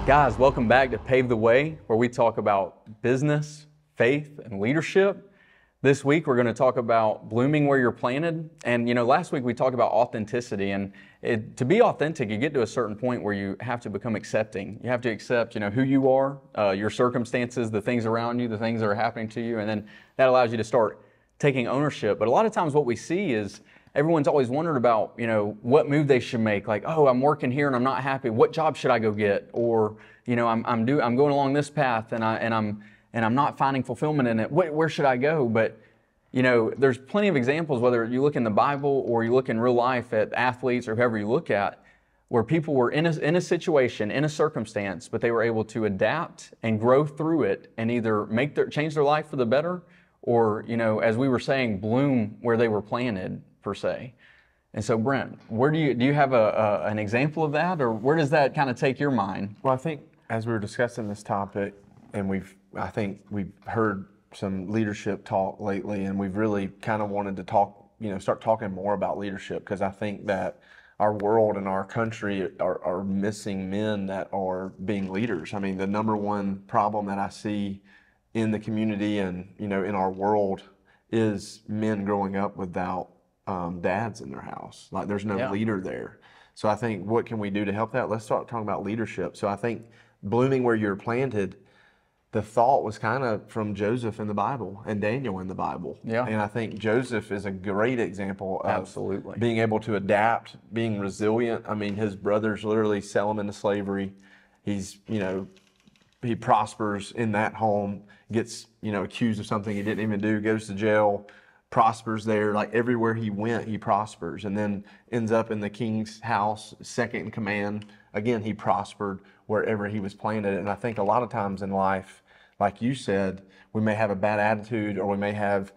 Guys, welcome back to Pave the Way, where we talk about business, faith, and leadership. This week, we're going to talk about blooming where you're planted. And, last week we talked about authenticity. And to be authentic, you get to a certain point where you have to become accepting. You have to accept, who you are, your circumstances, the things around you, the things that are happening to you. And then that allows you to start taking ownership. But a lot of times what we see is everyone's always wondered about, what move they should make. Like, oh, I'm working here and I'm not happy. What job should I go get? Or, I'm going along this path and I'm not finding fulfillment in it. Where should I go? But, there's plenty of examples, whether you look in the Bible or you look in real life at athletes or whoever you look at, where people were in a situation, in a circumstance, but they were able to adapt and grow through it and either change their life for the better or, as we were saying, bloom where they were planted, per se. And so, Brent, where do you have an example of that, or where does that kind of take your mind? Well, I think as we were discussing this topic, and I think we've heard some leadership talk lately, and we've really kind of wanted to talk, start talking more about leadership, because I think that our world and our country are missing men that are being leaders. I mean, the number one problem that I see in the community and, in our world is men growing up without dads in their house. Like, there's no leader there. So I think, what can we do to help that? Let's start talking about leadership. So I think blooming where you're planted, the thought was kind of from Joseph in the Bible and Daniel in the Bible. Yeah. And I think Joseph is a great example of being able to adapt, being resilient. I mean, his brothers literally sell him into slavery. He's, he prospers in that home, gets, accused of something he didn't even do, goes to jail, prospers there. Like, everywhere he went, he prospers, and then ends up in the king's house, second in command. Again, he prospered wherever he was planted. And I think a lot of times in life, like you said, we may have a bad attitude, or we may have,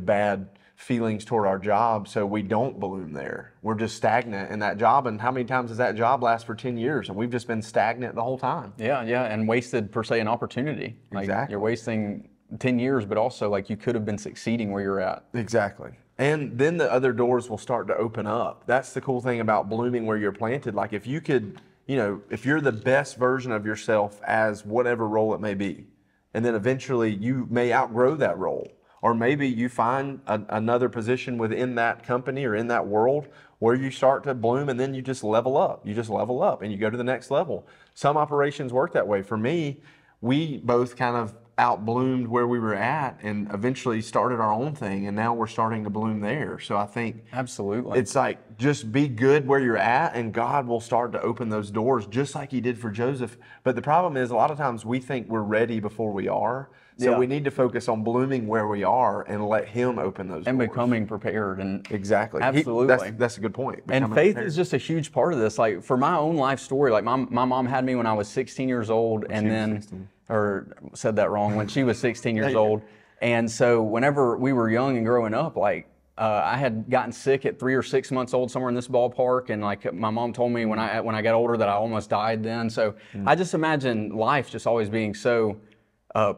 bad feelings toward our job, so we don't bloom there. We're just stagnant in that job. And how many times does that job last for 10 years? And we've just been stagnant the whole time. Yeah, and wasted, per se, an opportunity. Exactly. You're wasting 10 years, but also, you could have been succeeding where you're at. Exactly. And then the other doors will start to open up. That's the cool thing about blooming where you're planted. Like, if you could, if you're the best version of yourself as whatever role it may be, and then eventually you may outgrow that role, or maybe you find another position within that company or in that world where you start to bloom, and then you just level up. You just level up and you go to the next level. Some operations work that way. For me, we both kind of outbloomed where we were at and eventually started our own thing, and now we're starting to bloom there. So I think absolutely, it's like, just be good where you're at, and God will start to open those doors, just like he did for Joseph. But the problem is, a lot of times we think we're ready before we are. So we need to focus on blooming where we are and let him open those doors. And becoming prepared. And exactly. Absolutely. That's a good point. And faith is just a huge part of this. Like, for my own life story, like my mom had me when I was 16 years old, and then, or said that wrong, when she was 16 years old. And so whenever we were young and growing up, I had gotten sick at 3 or 6 months old, somewhere in this ballpark, and my mom told me when I got older that I almost died then. So I just imagine life just always being so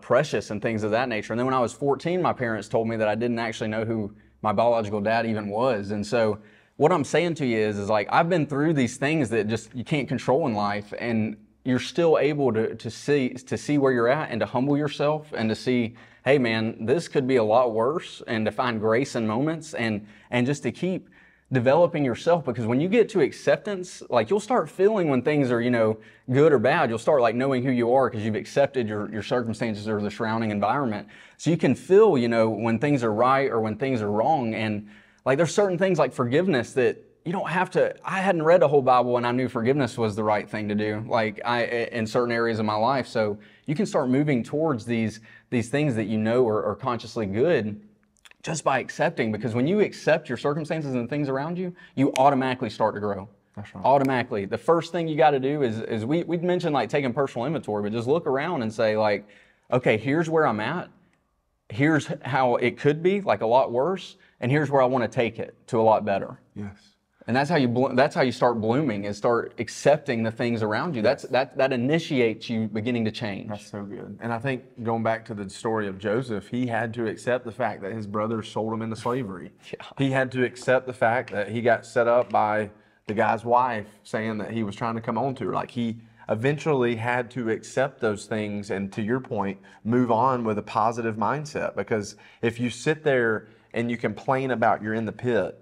precious and things of that nature. And then when I was 14, my parents told me that I didn't actually know who my biological dad even was. And so what I'm saying to you is I've been through these things that just you can't control in life, and you're still able to see where you're at and to humble yourself and to see, hey man, this could be a lot worse, and to find grace in moments and just to keep developing yourself. Because when you get to acceptance, you'll start feeling when things are, good or bad. You'll start knowing who you are because you've accepted your circumstances or the surrounding environment. So you can feel, when things are right or when things are wrong. And there's certain things like forgiveness that you don't have to. I hadn't read the whole Bible and I knew forgiveness was the right thing to do, in certain areas of my life. So you can start moving towards these things that are consciously good, just by accepting. Because when you accept your circumstances and things around you, you automatically start to grow. That's right. Automatically. The first thing you got to do is we'd mentioned taking personal inventory, but just look around and say okay, here's where I'm at. Here's how it could be, a lot worse, and here's where I want to take it to a lot better. Yes. And that's how you start blooming, is start accepting the things around you. Yes. That initiates you beginning to change. That's so good. And I think, going back to the story of Joseph, he had to accept the fact that his brothers sold him into slavery. Yeah. He had to accept the fact that he got set up by the guy's wife, saying that he was trying to come on to her. eventually had to accept those things and, to your point, move on with a positive mindset. Because if you sit there and you complain about you're in the pit,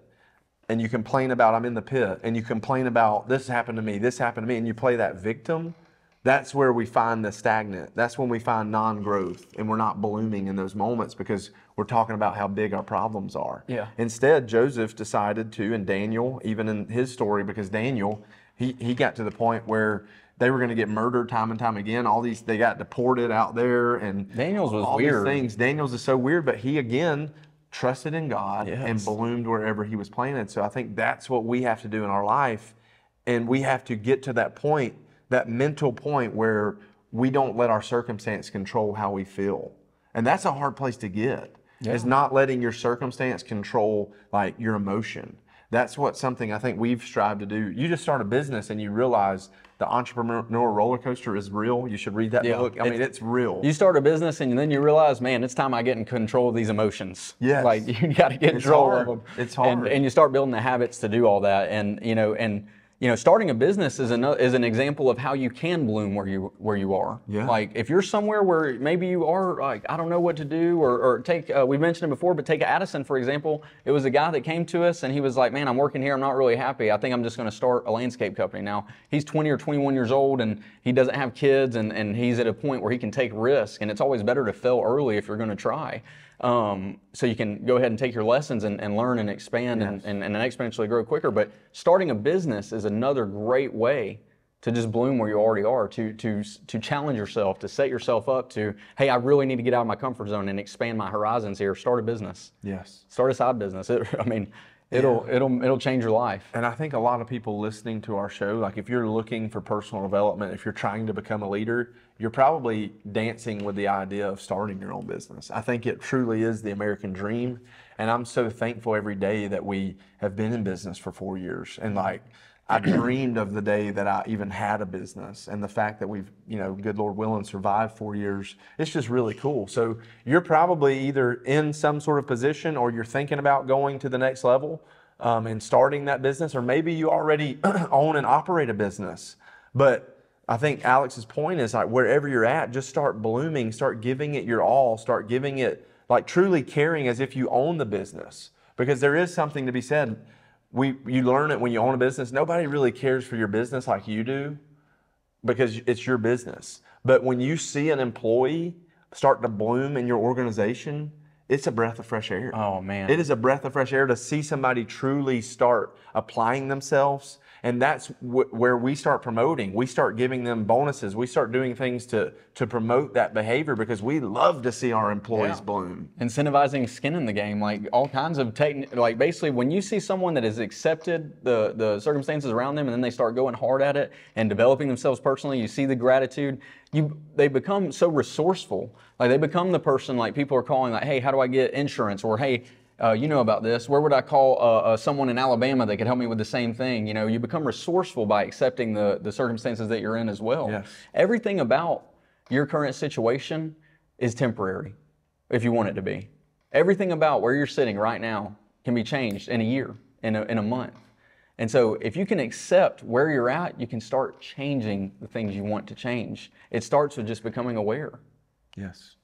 and you complain about I'm in the pit, and you complain about this happened to me, and you play that victim, that's where we find the stagnant. That's when we find non-growth, and we're not blooming in those moments because we're talking about how big our problems are. Yeah. Instead, Joseph decided to, and Daniel, even in his story, because Daniel, he got to the point where they were going to get murdered time and time again. They got deported out there, and Daniel's was all weird. these things. Daniel's is so weird, but he again trusted in God and bloomed wherever he was planted. So I think that's what we have to do in our life. And we have to get to that point, that mental point where we don't let our circumstance control how we feel. And that's a hard place to get. Yeah. Is not letting your circumstance control like your emotion. That's something I think we've strived to do. You just start a business and you realize the entrepreneurial roller coaster is real. You should read that book. I mean, it's real. You start a business and then you realize, man, it's time I get in control of these emotions. Yes. Like you got to get control of them. It's hard. And you start building the habits to do all that. And starting a business is an example of how you can bloom where you are. Yeah. Like if you're somewhere where maybe you are like, I don't know what to do, or take, we mentioned it before, but take Addison, for example. It was a guy that came to us and he was like, man, I'm working here. I'm not really happy. I think I'm just going to start a landscape company. Now he's 20 or 21 years old and he doesn't have kids and he's at a point where he can take risk, and it's always better to fail early if you're going to try. So you can go ahead and take your lessons and learn and expand and exponentially grow quicker. But starting a business is another great way to just bloom where you already are, to challenge yourself, to set yourself up to, hey, I really need to get out of my comfort zone and expand my horizons here. Start a business. Yes. Start a side business. It'll change your life. And I think a lot of people listening to our show, like if you're looking for personal development, if you're trying to become a leader, you're probably dancing with the idea of starting your own business. I think it truly is the American dream. And I'm so thankful every day that we have been in business for 4 years. And like, I dreamed of the day that I even had a business, and the fact that we've, good Lord willing, survived 4 years. It's just really cool. So you're probably either in some sort of position or you're thinking about going to the next level and starting that business, or maybe you already own and operate a business. But I think Alex's point is like wherever you're at, just start blooming, start giving it your all, start giving it like truly caring as if you own the business. Because there is something to be said. You learn it when you own a business. Nobody really cares for your business like you do because it's your business. But when you see an employee start to bloom in your organization, it's a breath of fresh air. Oh, man. It is a breath of fresh air to see somebody truly start applying themselves. And that's where we start promoting. We start giving them bonuses. We start doing things to promote that behavior because we love to see our employees bloom. Incentivizing skin in the game, like all kinds of like basically when you see someone that has accepted the circumstances around them and then they start going hard at it and developing themselves personally, you see the gratitude. They become so resourceful. Like they become the person like people are calling like, hey, how do I get insurance? Or hey, you know about this. Where would I call someone in Alabama that could help me with the same thing? You become resourceful by accepting the circumstances that you're in as well. Yes. Everything about your current situation is temporary, if you want it to be. Everything about where you're sitting right now can be changed in a year, in a month. And so if you can accept where you're at, you can start changing the things you want to change. It starts with just becoming aware. Yes.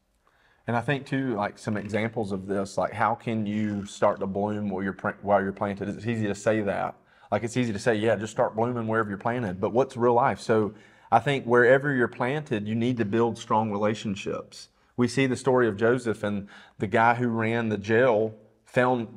And I think too, like some examples of this, like how can you start to bloom while you're planted? It's easy to say that. Like it's easy to say, yeah, just start blooming wherever you're planted. But what's real life? So I think wherever you're planted, you need to build strong relationships. We see the story of Joseph and the guy who ran the jail.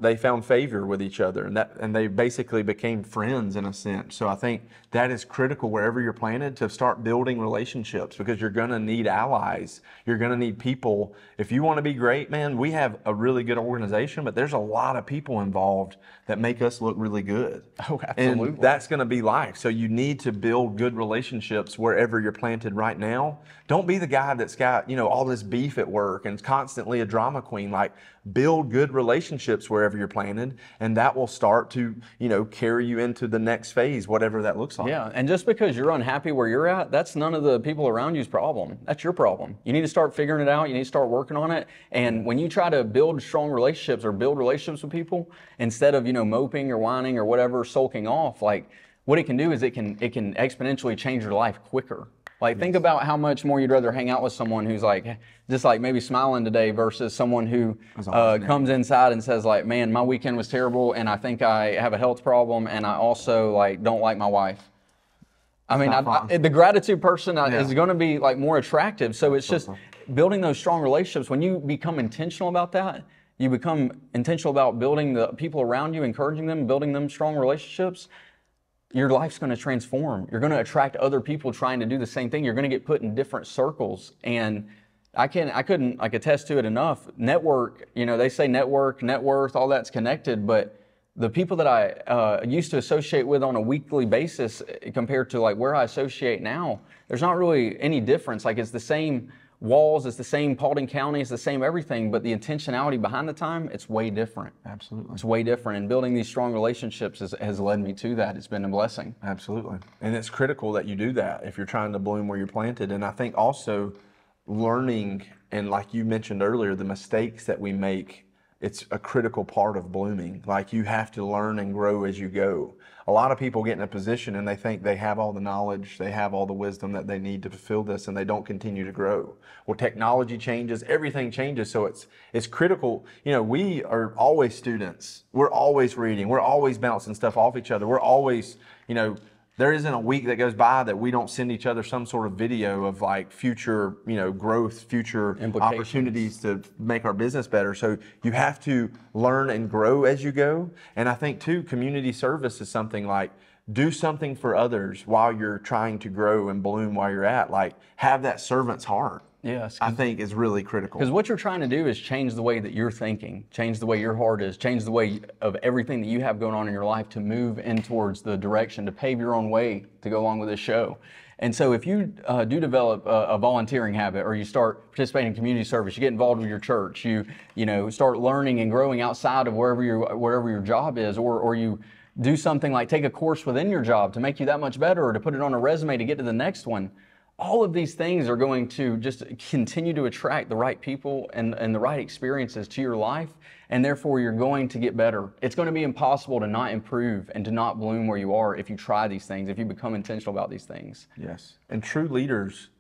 They found favor with each other, and they basically became friends in a sense. So I think that is critical wherever you're planted to start building relationships because you're going to need allies. You're going to need people. If you want to be great, man, we have a really good organization, but there's a lot of people involved that make us look really good. Oh, absolutely. And that's going to be life. So you need to build good relationships wherever you're planted right now. Don't be the guy that's got, all this beef at work and constantly a drama queen. Like build good relationships wherever you're planted, and that will start to, carry you into the next phase, whatever that looks like. Yeah, and just because you're unhappy where you're at, that's none of the people around you's problem. That's your problem. You need to start figuring it out. You need to start working on it. And when you try to build strong relationships or build relationships with people, instead of, moping or whining or whatever, sulking off, like what it can do is it can exponentially change your life quicker. Like, think about how much more you'd rather hang out with someone who's like, just like maybe smiling today versus someone who comes inside and says like, man, my weekend was terrible and I think I have a health problem and I also like don't like my wife. I mean, the gratitude person is going to be like more attractive. So it's just building those strong relationships. When you become intentional about that, you become intentional about building the people around you, encouraging them, building them strong relationships. Your life's going to transform. You're going to attract other people trying to do the same thing. You're going to get put in different circles. And I couldn't like attest to it enough. Network, you know, they say network, net worth, all that's connected, but the people that I used to associate with on a weekly basis compared to like where I associate now, there's not really any difference. Like it's the same walls, it's the same Paulding County, it's the same everything, but the intentionality behind the time, it's way different. Absolutely. It's way different. And building these strong relationships has led me to that. It's been a blessing. Absolutely. And it's critical that you do that if you're trying to bloom where you're planted. And I think also learning, and like you mentioned earlier, the mistakes that we make, it's a critical part of blooming. Like you have to learn and grow as you go. A lot of people get in a position and they think they have all the knowledge, they have all the wisdom that they need to fulfill this, and they don't continue to grow. Well, technology changes, everything changes, so it's critical. You know, we are always students. We're always reading. We're always bouncing stuff off each other. We're always, you know, there isn't a week that goes by that we don't send each other some sort of video of like future, you know, growth, future opportunities to make our business better. So you have to learn and grow as you go. And I think too, community service is something like do something for others while you're trying to grow and bloom while you're at. Like have that servant's heart. Yes. I think is really critical. Because what you're trying to do is change the way that you're thinking, change the way your heart is, change the way of everything that you have going on in your life to move in towards the direction, to pave your own way to go along with this show. And so if you do develop a volunteering habit, or you start participating in community service, you get involved with your church, you know, start learning and growing outside of wherever your job is, or you do something like take a course within your job to make you that much better, or to put it on a resume to get to the next one. All of these things are going to just continue to attract the right people and the right experiences to your life, and therefore you're going to get better. It's going to be impossible to not improve and to not bloom where you are if you try these things, if you become intentional about these things. Yes, and true leaders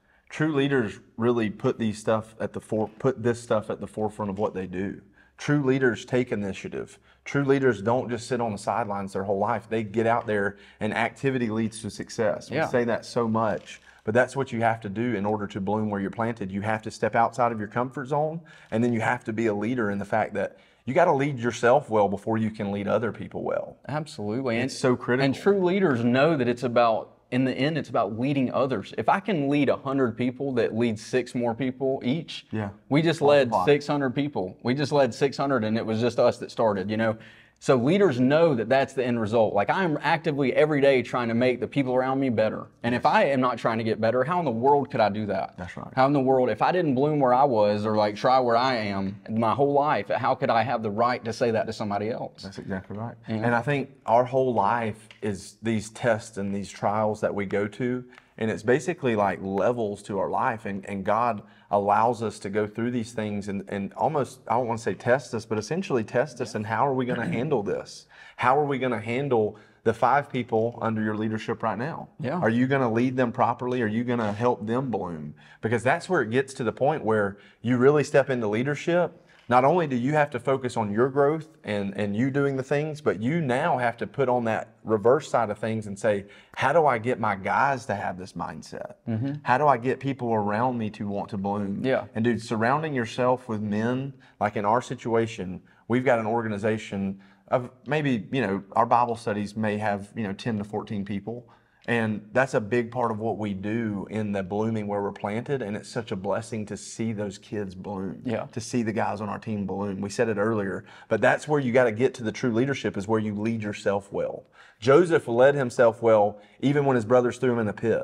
really put this stuff at the forefront of what they do. True leaders take initiative. True leaders don't just sit on the sidelines their whole life. They get out there, and activity leads to success. We say that so much. But that's what you have to do in order to bloom where you're planted. You have to step outside of your comfort zone, and then you have to be a leader in the fact that you got to lead yourself well before you can lead other people well. Absolutely. It's so critical. And true leaders know that it's about, in the end, it's about leading others. If I can lead 100 people that lead 6 more people each, we just led 600 people. We just led 600, and it was just us that started, you know. So leaders know that that's the end result. Like I'm actively every day trying to make the people around me better. And if I am not trying to get better, how in the world could I do that? That's right. How in the world, if I didn't bloom where I was or like try where I am my whole life, how could I have the right to say that to somebody else? That's exactly right. And I think our whole life is these tests and these trials that we go to. And it's basically like levels to our life, and God allows us to go through these things and almost, I don't want to say test us, but essentially test us. And how are we going to handle this? How are we going to handle the 5 people under your leadership right now? Yeah. Are you going to lead them properly? Are you going to help them bloom? Because that's where it gets to the point where you really step into leadership. Not only do you have to focus on your growth and you doing the things, but you now have to put on that reverse side of things and say, how do I get my guys to have this mindset? How do I get people around me to want to bloom? Yeah. And dude, surrounding yourself with men, like in our situation, we've got an organization of maybe, you know, our Bible studies may have, you know, 10 to 14 people. And that's a big part of what we do in the blooming where we're planted. And it's such a blessing to see those kids bloom, to see the guys on our team bloom. We said it earlier, but that's where you got to get to the true leadership, is where you lead yourself well. Joseph led himself well even when his brothers threw him in the pit.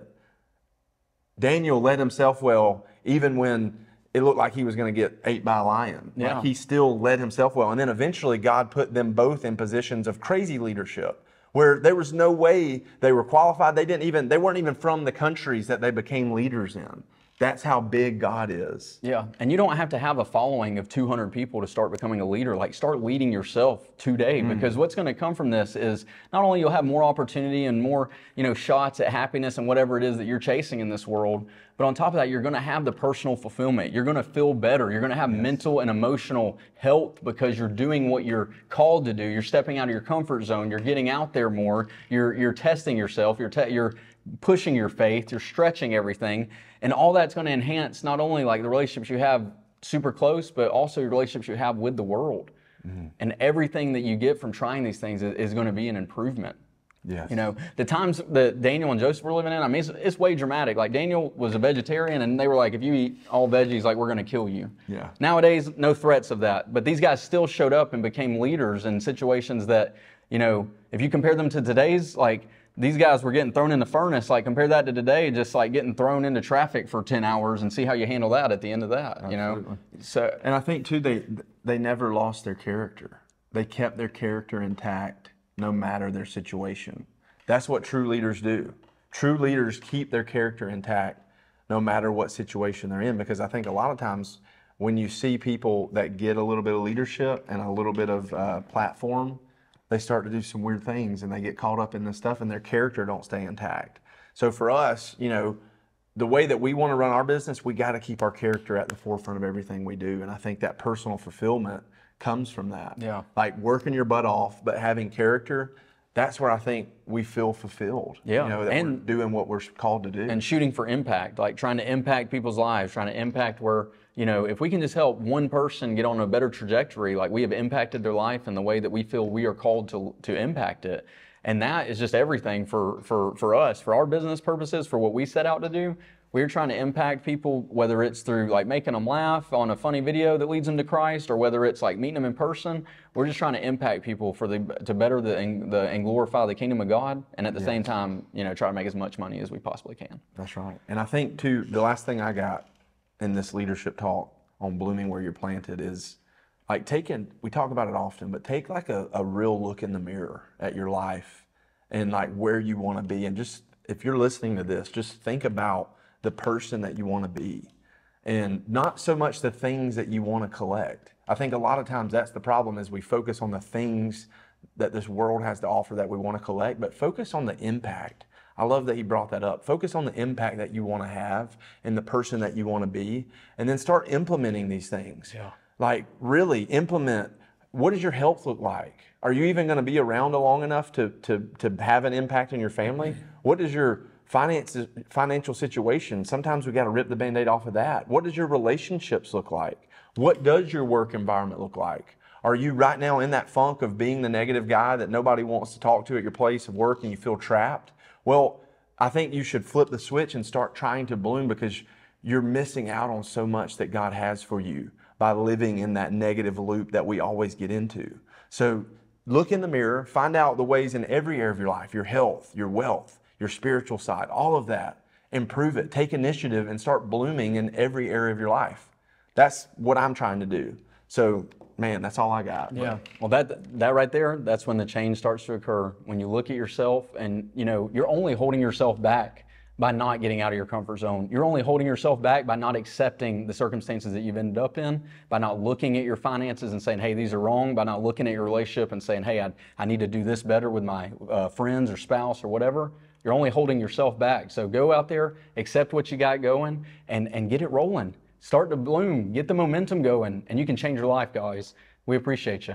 Daniel led himself well even when it looked like he was going to get ate by a lion. Yeah. Like he still led himself well. And then eventually God put them both in positions of crazy leadership, where there was no way they were qualified. They weren't even from the countries that they became leaders in. That's how big God is. Yeah, and you don't have to have a following of 200 people to start becoming a leader. Like, start leading yourself today, because what's going to come from this is not only you'll have more opportunity and more, shots at happiness and whatever it is that you're chasing in this world, but on top of that, you're going to have the personal fulfillment. You're going to feel better. You're going to have mental and emotional health because you're doing what you're called to do. You're stepping out of your comfort zone. You're getting out there more. You're testing yourself. You're pushing your faith. You're stretching everything. And all that's going to enhance not only like the relationships you have super close, but also your relationships you have with the world. And everything that you get from trying these things is going to be an improvement. Yes. The times that Daniel and Joseph were living in, I mean, it's way dramatic. Like, Daniel was a vegetarian, and they were like, if you eat all veggies, like, we're going to kill you. Yeah. Nowadays, no threats of that. But these guys still showed up and became leaders in situations that, if you compare them to today's, like, these guys were getting thrown in the furnace. Like, compare that to today, just like getting thrown into traffic for 10 hours and see how you handle that at the end of that, Absolutely. So, and I think too, they never lost their character. They kept their character intact no matter their situation. That's what true leaders do. True leaders keep their character intact no matter what situation they're in, because I think a lot of times when you see people that get a little bit of leadership and a little bit of platform, they start to do some weird things and they get caught up in this stuff and their character don't stay intact. So for us, the way that we want to run our business, we got to keep our character at the forefront of everything we do. And I think that personal fulfillment comes from that. Yeah. Like working your butt off, but having character, that's where I think we feel fulfilled. Yeah. That we're doing what we're called to do. And shooting for impact, like trying to impact people's lives, trying to impact where, if we can just help one person get on a better trajectory, like we have impacted their life in the way that we feel we are called to impact it. And that is just everything for us, for our business purposes, for what we set out to do. We're trying to impact people, whether it's through like making them laugh on a funny video that leads them to Christ, or whether it's like meeting them in person. We're just trying to impact people to better and glorify the kingdom of God, and at the same time, try to make as much money as we possibly can. That's right. And I think too, the last thing I got in this leadership talk on blooming where you're planted is like we talk about it often, but take like a real look in the mirror at your life and like where you want to be. And just, if you're listening to this, just think about the person that you want to be, and not so much the things that you want to collect. I think a lot of times that's the problem, is we focus on the things that this world has to offer that we want to collect, but focus on the impact. I love that he brought that up. Focus on the impact that you want to have and the person that you want to be, and then start implementing these things. Yeah. Like really implement, what does your health look like? Are you even going to be around long enough to have an impact on your family? What does your financial situation? Sometimes we got to rip the Band-Aid off of that. What does your relationships look like? What does your work environment look like? Are you right now in that funk of being the negative guy that nobody wants to talk to at your place of work and you feel trapped? Well, I think you should flip the switch and start trying to bloom, because you're missing out on so much that God has for you by living in that negative loop that we always get into. So look in the mirror, find out the ways in every area of your life, your health, your wealth, your spiritual side, all of that. Improve it. Take initiative and start blooming in every area of your life. That's what I'm trying to do. So, man, that's all I got. Yeah. Well, that right there, that's when the change starts to occur. When you look at yourself and, you're only holding yourself back by not getting out of your comfort zone. You're only holding yourself back by not accepting the circumstances that you've ended up in, by not looking at your finances and saying, hey, these are wrong, by not looking at your relationship and saying, hey, I need to do this better with my friends or spouse or whatever. You're only holding yourself back. So go out there, accept what you got going, and get it rolling. Start to bloom, get the momentum going, and you can change your life, guys. We appreciate you.